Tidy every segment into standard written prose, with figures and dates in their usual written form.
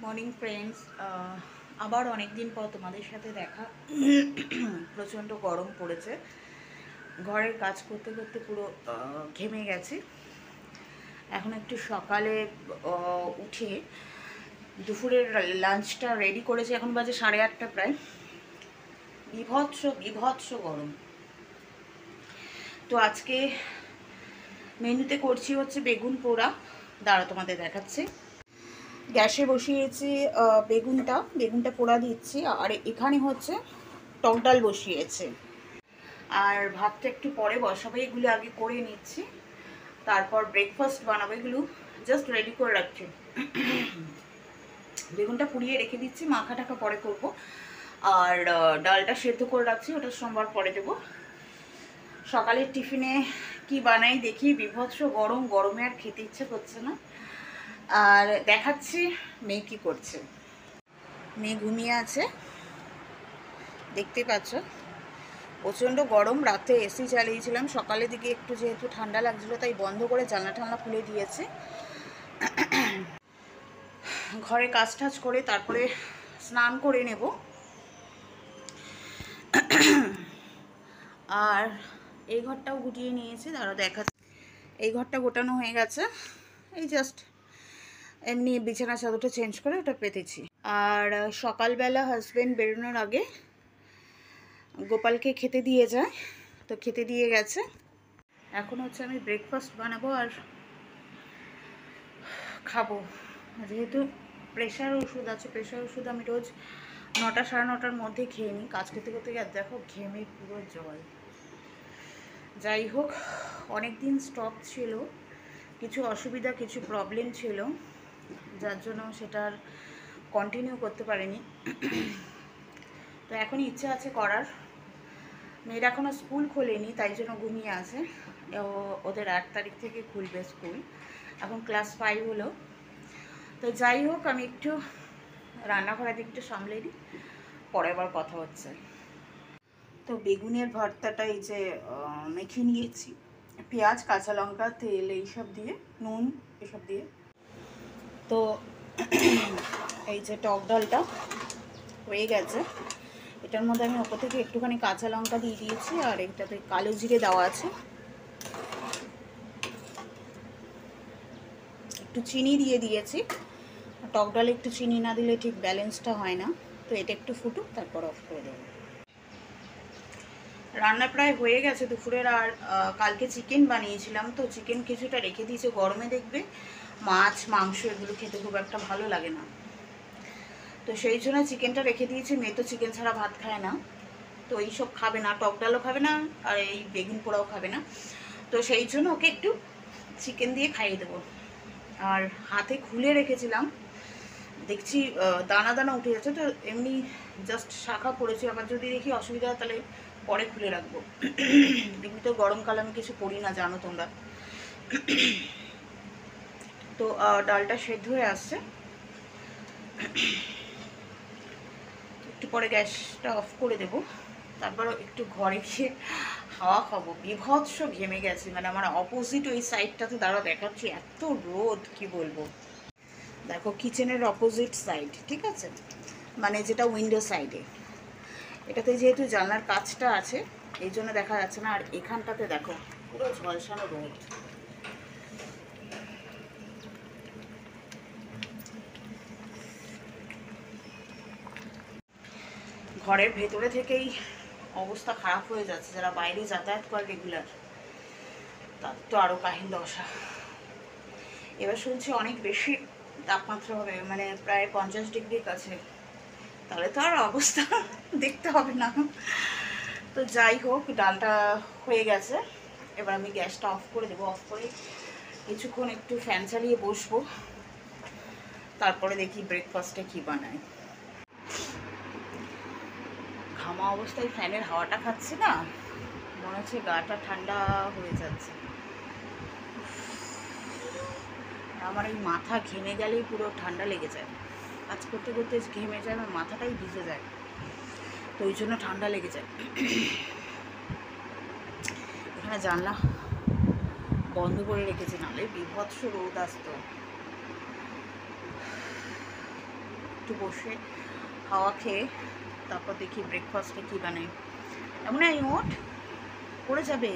Morning friends, আবার অনেক দিন পর তোমাদের সাথে দেখা। প্রচণ্ড গরম পড়েছে, ঘরের কাজ করতে করতে পুরো ঘেমে গেছি। এখন একটু সকালে উঠে দুপুরের লাঞ্চটা রেডি করেছি। এখন বাজে 8:30 প্রায়। বিভৎস বিভৎস গরম। তো আজকে মেনুতে করছি হচ্ছে বেগুন পোড়া। দাঁড়া তোমাদের দেখাচ্ছি। গ্যাসে বসিয়েছি বেগুনটা পোড়া দিচ্ছি। আর এখানে হচ্ছে টক ডাল বসিয়েছে। আর ভাতটা একটু পরে বসাবো, এগুলো আগে করে নিচ্ছি, তারপর ব্রেকফাস্ট বানাবো। এগুলো জাস্ট রেডি করে রাখছি। বেগুনটা পুড়িয়ে রেখে দিচ্ছি, মাখা টাখা পরে করব। আর ডালটা সেদ্ধ করে রাখছি, ওটা সোমবার পরে দেবো। সকালের টিফিনে কি বানাই দেখি। বিভৎস গরম, গরমে আর খেতে ইচ্ছে করছে না। আর দেখাচ্ছি মেয়ে কি করছে। মেয়ে ঘুমিয়ে আছে, দেখতে পাচ্ছ। প্রচণ্ড গরম। রাতে এসি চালিয়েছিলাম, সকালের দিকে একটু যেহেতু ঠান্ডা লাগছিলো তাই বন্ধ করে জানলা খুলে দিয়েছে। ঘরে কাজ টাজ করে তারপরে স্নান করে নেব। আর এই ঘরটাও গুটিয়ে নিয়েছি, তারা দেখাচ্ছে। এই ঘরটা গোটানো হয়ে গেছে, এই জাস্ট এমনি বিছানা চাদরটা চেঞ্জ করে ওটা পেতেছি। আর সকালবেলা হাজব্যান্ড বেরোনোর আগে গোপালকে খেতে দিয়ে যায়, তো খেতে দিয়ে গেছে। এখন হচ্ছে আমি ব্রেকফাস্ট বানাবো আর খাবো। যেহেতু প্রেশার ওষুধ আছে, প্রেশার ওষুধ আমি রোজ 9টা সাড়ে 9টার মধ্যে খেয়ে নিই। কাজ করতে করতে আর দেখো ঘেমে পুরো জল। যাই হোক, অনেক দিন স্টপ ছিল, কিছু অসুবিধা কিছু প্রবলেম ছিল, যার জন্য সেটার কন্টিনিউ করতে পারিনি। তো এখন ইচ্ছা আছে করার। মেয়ের এখনও স্কুল খোলেনি, তাই জন্য ঘুমিয়ে আছে। ওদের 8 তারিখ থেকে খুলবে স্কুল, এখন ক্লাস 5 হলো। তো যাই হোক, আমি একটু রান্নাঘরের দিকটা সামলে দিই, পরে আবার কথা হচ্ছে। তো বেগুনের ভর্তাটা এই যে মেখে নিয়েছি, পেঁয়াজ কাঁচা লঙ্কা তেল এইসব দিয়ে, নুন এসব দিয়ে। তো এই যে টক ডালটা হয়ে গেছে, এটার মধ্যে আমি ওপর থেকে একটুখানি কাঁচা লঙ্কা দিয়ে দিয়েছি, আর এটাতে কালো জিরে দেওয়া আছে, একটু চিনি দিয়ে দিয়েছি। টক ডালে একটু চিনি না দিলে ঠিক ব্যালেন্সটা হয় না। তো এটা একটু ফুটুক, তারপর অফ করে দেবো। রান্না প্রায় হয়ে গেছে দুপুরের। আর কালকে চিকেন বানিয়েছিলাম, তো চিকেন কিছুটা রেখে দিয়েছি। গরমে দেখবে মাছ মাংস এগুলো খেতে খুব একটা ভালো লাগে না, তো সেই জন্য চিকেনটা রেখে দিয়েছি। মেয়ে তো চিকেন ছাড়া ভাত খায় না, তো এইসব খাবে না, টক ডালও খাবে না, আর এই বেগুন পোড়াও খাবে না। তো সেই জন্য ওকে একটু চিকেন দিয়ে খাইয়ে দেবো। আর হাতে খুলে রেখেছিলাম, দেখছি দানা দানা উঠে যাচ্ছে, তো এমনি জাস্ট শাখা পড়েছে। আবার যদি দেখি অসুবিধা হয় তাহলে পরে খুলে রাখবো। এমনি তো গরমকালে আমি কিছু পরি না, জানো তোমরা। তো ডালটা সেদ্ধ হয়ে আসছে, একটু পরে গ্যাসটা অফ করে দেব। তারপর একটু ঘরে গিয়ে হাওয়া খাবো। বিভৎস ঘেমে গেছে, মানে আমার অপোজিট ওই সাইডটাতে দাঁড়া দেখাচ্ছি, এত রোদ কি বলবো। দেখো কিচেনের অপোজিট সাইড, ঠিক আছে, মানে যেটা উইন্ডো সাইডে। এটাতে যেহেতু জানলার কাজটা আছে এই জন্য দেখা যাচ্ছে না। আর এখানটাতে দেখো পুরো ঝলসানো রোদ। ঘরের ভেতরে থেকেই অবস্থা খারাপ হয়ে যাচ্ছে, যারা বাইরে যাতায়াত করে রেগুলার তার তো আরও কাহিল দশা। এবার শুনছি অনেক বেশি তাপমাত্রা হবে, মানে প্রায় 50 ডিগ্রির কাছে। তাহলে তো আর অবস্থা দেখতে হবে না। তো যাই হোক, ডালটা হয়ে গেছে, এবার আমি গ্যাসটা অফ করে দেবো। অফ করে কিছুক্ষণ একটু ফ্যান চালিয়ে বসবো, তারপরে দেখি ব্রেকফাস্টে কী বানাই। ঘামা অবস্থায় ফ্যানের হাওয়াটা খাচ্ছি না, মনে হচ্ছে গাটা ঠান্ডা হয়ে যাচ্ছে। আমার এই মাথা ঘেমে গেলেই পুরো ঠান্ডা লেগে যায়। কাজ করতে করতে ঘেমে যায়, আমার মাথাটাই ভিজে যায়, তো ওই জন্য ঠান্ডা লেগে যায়। এখানে জানলা বন্ধ করে রেখেছি, নাহলে বিভৎস রোদ আসতো। একটু বসে হাওয়া খেয়ে তারপর দেখি ব্রেকফাস্টে কী বানাই। এমন এই ওঠ পড়ে যাবে।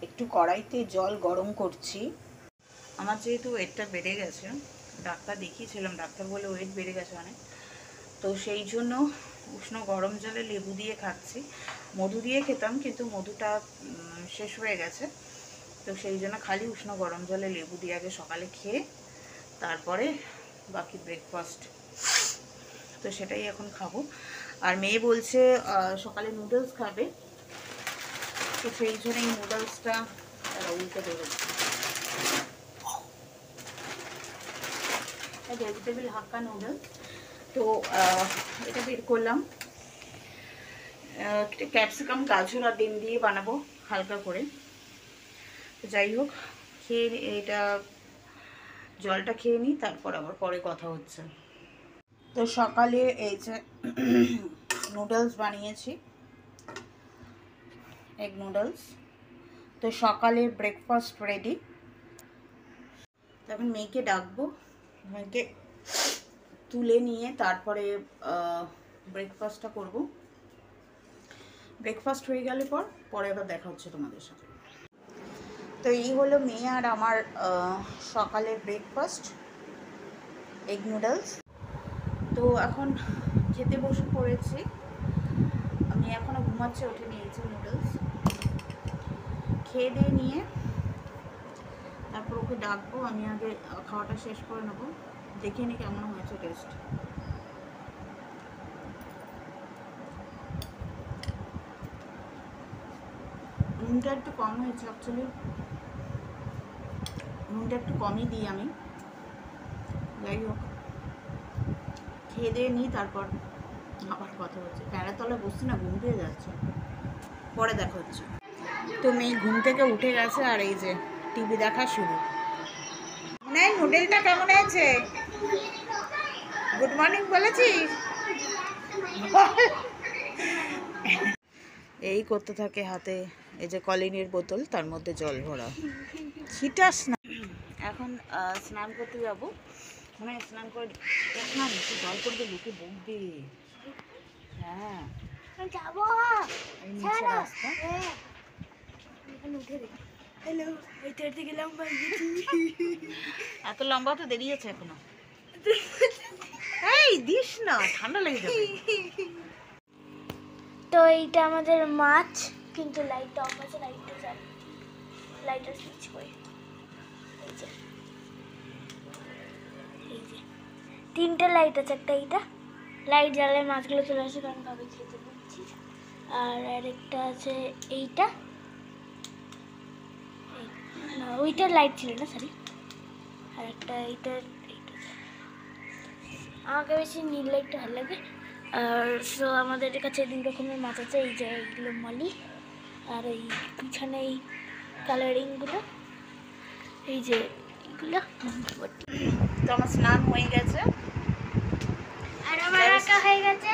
একটু কড়াইতে জল গরম করছি। আমার যেহেতু ওয়েটটা বেড়ে গেছে, ডাক্তার দেখিয়েছিলাম, ডাক্তার বলে ওয়েট বেড়ে গেছে অনেক, তো সেই জন্য উষ্ণ গরম জলে লেবু দিয়ে খাচ্ছি। মধু দিয়ে খেতাম কিন্তু মধুটা শেষ হয়ে গেছে, তো সেই জন্য খালি উষ্ণ গরম জলে লেবু দিয়ে আগে সকালে খেয়ে তারপরে বাকি ব্রেকফাস্ট, তো সেটাই এখন খাবো। আর মেয়ে বলছে সকালে নুডলস খাবে, তো সেই জন্য এই নুডলসটা উল্টে দেবে। ভেজিটেবল হাক্কা নুডলস, তো এটা বের করলাম। ক্যাপসিকাম, গাজর আর ডিম দিয়ে বানাবো হালকা করে। যাই হোক, খেয়ে এটা জলটা খেয়ে নিই, তারপর আবার পরে কথা হচ্ছে। তো সকালে এই যে নুডলস বানিয়েছি, এগ নুডলস। তো সকালে ব্রেকফাস্ট রেডি। তখন মেয়েকে ডাকবো, মেয়েকে তুলে নিয়ে তারপরে ব্রেকফাস্টটা করব। ব্রেকফাস্ট হয়ে গেলে পরে আবার দেখা হচ্ছে তোমাদের সাথে। তো এই হলো মেয়ে আর আমার সকালের ব্রেকফাস্ট, এগ নুডলস। তো এখন খেতে বসে পড়েছি। আমি এখনও ঘুমাচ্ছে, উঠে নিয়েছি। নুডলস খেয়ে দিয়ে নিয়ে তারপর ওকে ডাকবো। আমি আগে খাওয়াটা শেষ করে নেবো, দেখে নি কেমন হয়েছে টেস্ট। নুনটা একটু কম হয়েছে, অ্যাকচুয়ালি নুনটা একটু কমই দিই আমি। যাই হোক, খেয়ে দিয়ে নিই, তারপর আবার কথা হচ্ছে। প্যারা তলা বসছি না, ঘুম পেয়ে যাচ্ছে, পরে দেখা হচ্ছে। তো মেয়ে ঘুম থেকে উঠে গেছে আর এই যে টিভি দেখা শুরু। না, নুডলটা কেমন হয়েছে? গুড মর্নিং বলেছিস? এই করতে থাকে হাতে এই যে কলিনের বোতল, তার মধ্যে জল ভরা। ছিটাস না। এখন স্নান করতে যাবো, মানে স্নান করে না, একটু জল করবে, লোকে বকবে। হ্যাঁ যাবো, এই নিচে রাস্তা। এত লম্বা তো দেরি আছে এখনো। এই দিস না, ঠান্ডা লেগে যাবে। তো এইটা আমাদের মাছ, কিন্তু লাইটটা অফ আছে, লাইটটা জ্বালি, লাইটটা সুইচ করে। এই যে তিনটে লাইট আছে, একটা এইটা লাইট জ্বালালে মাছগুলো চলে আসে, কারণ ভাবে খেতে দিচ্ছি। আর আরেকটা আছে এইটা, না ওইটা লাইট ছিল না, সরি। আর একটা এইটা, আমাকে বেশি নীল লাইটটা ভালো লাগে। আর সো আমাদের কাছে 2 রকমের মাছ আছে, এই যে এইগুলো মলি, আর এই পিছনে এই কালারিংগুলো, এই যে এইগুলো। তো আমার স্নান হয়ে গেছে, আর আমার আঁকা হয়ে গেছে,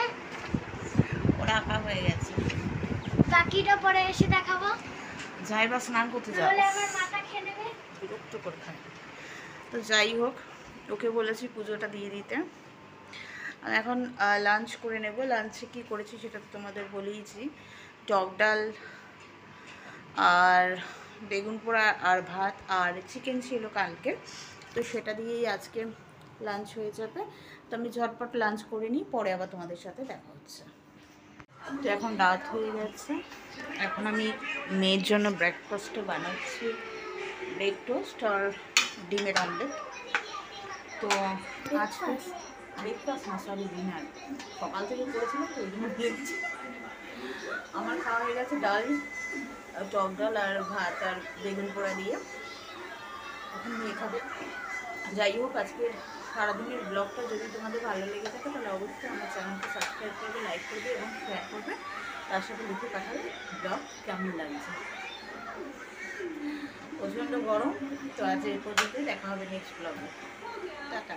ওরা আঁকা হয়ে গেছে। বাকিটা পরে এসে দেখাবো। যাই বা স্নান করতে যাবো, তাহলে আমার মাথা খেয়ে নেবে, বিরক্ত করে খায়। তো যাই হোক, ওকে বলেছি পুজোটা দিয়ে দিতে। আর এখন লাঞ্চ করে নেব। লাঞ্চে কী করেছি সেটা তো তোমাদের বলেইছি। টক ডাল আর বেগুন পোড়া আর ভাত আর চিকেন ছিল কালকে, তো সেটা দিয়েই আজকে লাঞ্চ হয়ে যাবে। তো আমি ঝটপট লাঞ্চ করে নিই, পরে আবার তোমাদের সাথে দেখা হচ্ছে। তো এখন রাত হয়ে গেছে, এখন আমি মেয়ের জন্য ব্রেকফাস্টে বানাচ্ছি ব্রেড টোস্ট আর ডিমের অমলেট। তো আজকে ব্রেকফাস্ট না, সরি ডিনার, সকাল থেকে করেছিলাম তো ওই জন্য বলেছি। আমার খাওয়া হয়ে গেছে ডাল, টক ডাল আর ভাত আর বেগুন পোড়া দিয়ে, এখন নিয়ে খাবে। যাই হোক, আজকের সারাদিনের ব্লগটা যদি তোমাদের ভালো লেগে থাকে তাহলে অবশ্যই আমার চ্যানেলকে সাবস্ক্রাইব করবে, লাইক করবে এবং শেয়ার করবে। তার সাথে লিখে পাঠাবে ব্লগ কেমন লাগছে। প্রচণ্ড গরম, তো আজ এই পর্যন্তই, দেখা হবে নেক্সট ব্লগে। টাটা।